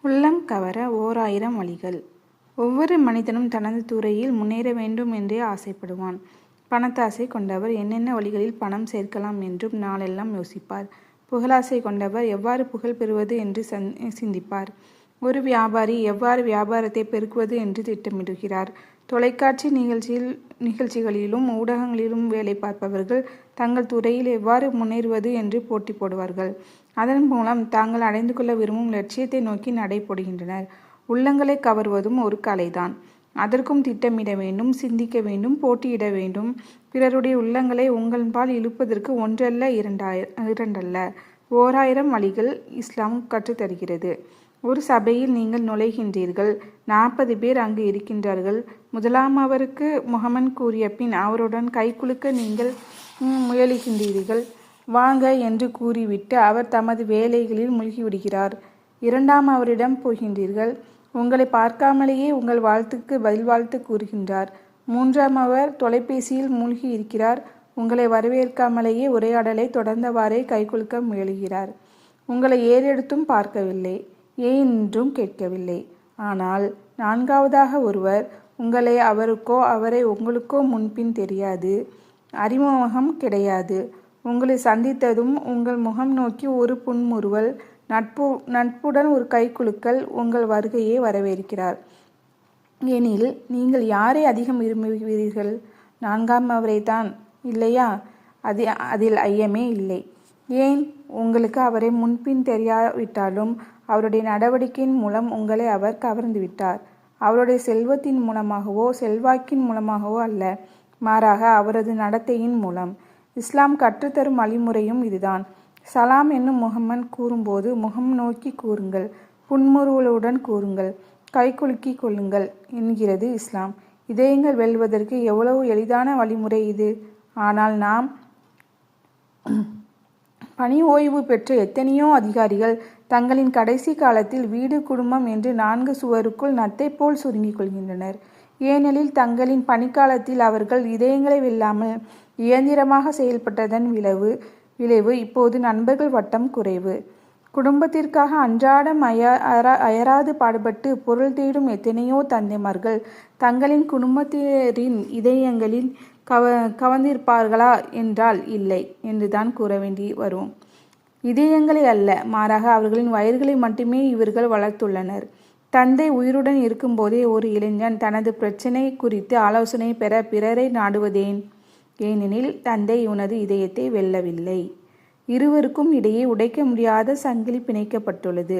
உள்ளம் கவர 1000 வழிகள். ஒவ்வொரு மனிதனும் தனது துறையில் முன்னேற வேண்டும் என்றே ஆசைப்படுவான். பணத்தாசை கொண்டவர் என்னென்ன வழிகளில் பணம் சேர்க்கலாம் என்றும் நாளெல்லாம் யோசிப்பார். புகழாசை கொண்டவர் எவ்வாறு புகழ் பெறுவது என்று சிந்திப்பார். ஒரு வியாபாரி எவ்வாறு வியாபாரத்தை பெருக்குவது என்று திட்டமிடுகிறார். தொலைக்காட்சி நிகழ்ச்சிகளிலும் ஊடகங்களிலும் வேலை பார்ப்பவர்கள் தங்கள் துறையில் எவ்வாறு முன்னேறுவது என்று போட்டி போடுவார்கள். அதன் மூலம் தாங்கள் அடைந்து கொள்ள விரும்பும் லட்சியத்தை நோக்கி நடை போடுகின்றனர். உள்ளங்களை கவர்வதும் ஒரு கலைதான். அதற்கும் திட்டமிட வேண்டும், சிந்திக்க வேண்டும், போட்டியிட வேண்டும். பிறருடைய உள்ளங்களை உங்கள்பால் இழுப்பதற்கு ஒன்றல்ல, இரண்டல்ல, 1000 வழிகள் இஸ்லாம் கற்றுத்தருகிறது. ஒரு சபையில் நீங்கள் நுழைகின்றீர்கள். 40 பேர் அங்கு இருக்கின்றார்கள். முதலாமவருக்கு முகமன் கூறிய பின் அவருடன் கைகுலுக்க நீங்கள் முயலுகின்றீர்கள். வாங்க என்று கூறிவிட்டு அவர் தமது வேலைகளில் மூழ்கிவிடுகிறார். இரண்டாம் அவரிடம் போகின்றீர்கள். உங்களை பார்க்காமலேயே உங்கள் வாழ்த்துக்கு பதில் வாழ்த்து கூறுகின்றார். மூன்றாம் அவர் தொலைபேசியில் மூழ்கி இருக்கிறார். உங்களை வரவேற்காமலேயே உரையாடலை தொடர்ந்தவாறே கைகுலுக்க முயலுகிறார். உங்களை ஏறெடுத்தும் பார்க்கவில்லை, ஏன் என்றும் கேட்கவில்லை. ஆனால் நான்காவதாக ஒருவர், உங்களை அவருக்கோ அவரை உங்களுக்கோ முன்பின் தெரியாது, அறிமுகம் கிடையாது. உங்களை சந்தித்ததும் உங்கள் முகம் நோக்கி ஒரு புன்முறுவல், நட்புடன் ஒரு கைகுலுக்கல் உங்கள் வருகையை வரவேற்கிறார். எனில் நீங்கள் யாரை அதிகம் விரும்புகிறீர்கள்? நான்காம் அவரைத்தான், இல்லையா? அதில் ஐயமே இல்லை. ஏன்? உங்களுக்கு அவரை முன்பின் தெரியாவிட்டாலும் அவருடைய நடவடிக்கையின் மூலம் உங்களை அவர் கவர்ந்து விட்டார். அவருடைய செல்வத்தின் மூலமாகவோ செல்வாக்கின் மூலமாகவோ அல்ல, மாறாக அவரது நடத்தையின் மூலம். இஸ்லாம் கற்றுத்தரும் வழிமுறையும் இதுதான். சலாம் என்னும் முகமன் கூறும்போது முகம் நோக்கி கூறுங்கள், புன்முறுவலுடன் கூறுங்கள், கைகுலுக்கி கொள்ளுங்கள் என்கிறது இஸ்லாம். இதயங்கள் வெல்வதற்கு எவ்வளவு எளிதான வழிமுறை இது! ஆனால் நாம் பணி ஓய்வு பெற்ற எத்தனையோ அதிகாரிகள் தங்களின் கடைசி காலத்தில் வீடு குடும்பம் என்று 4 சுவருக்குள் நத்தை போல் சுருங்கிக் கொள்கின்றனர். ஏனெனில் தங்களின் பணிக்காலத்தில் அவர்கள் இதயங்களை வெல்லாமல் இயந்திரமாக செயல்பட்டதன் விளைவு இப்போது நண்பர்கள் வட்டம் குறைவு. குடும்பத்திற்காக அன்றாடம் அயராது பாடுபட்டு பொருள் தேடும் எத்தனையோ தந்தைமார்கள் தங்களின் குடும்பத்தினரின் இதயங்களில் கவர்ந்திருப்பார்களா என்றால் இல்லை என்றுதான் கூற வேண்டி வரும். இதயங்களை அல்ல, மாறாக அவர்களின் வயர்களை மட்டுமே இவர்கள் வளர்த்துள்ளனர். தந்தை உயிருடன் இருக்கும்போதே ஒரு இளைஞன் தனது பிரச்சனை குறித்து ஆலோசனை பெற பிறரை நாடுவதேன்? ஏனெனில் தந்தை இவனது இதயத்தை வெல்லவில்லை. இருவருக்கும் இடையே உடைக்க முடியாத சங்கிலி பிணைக்கப்பட்டுள்ளது.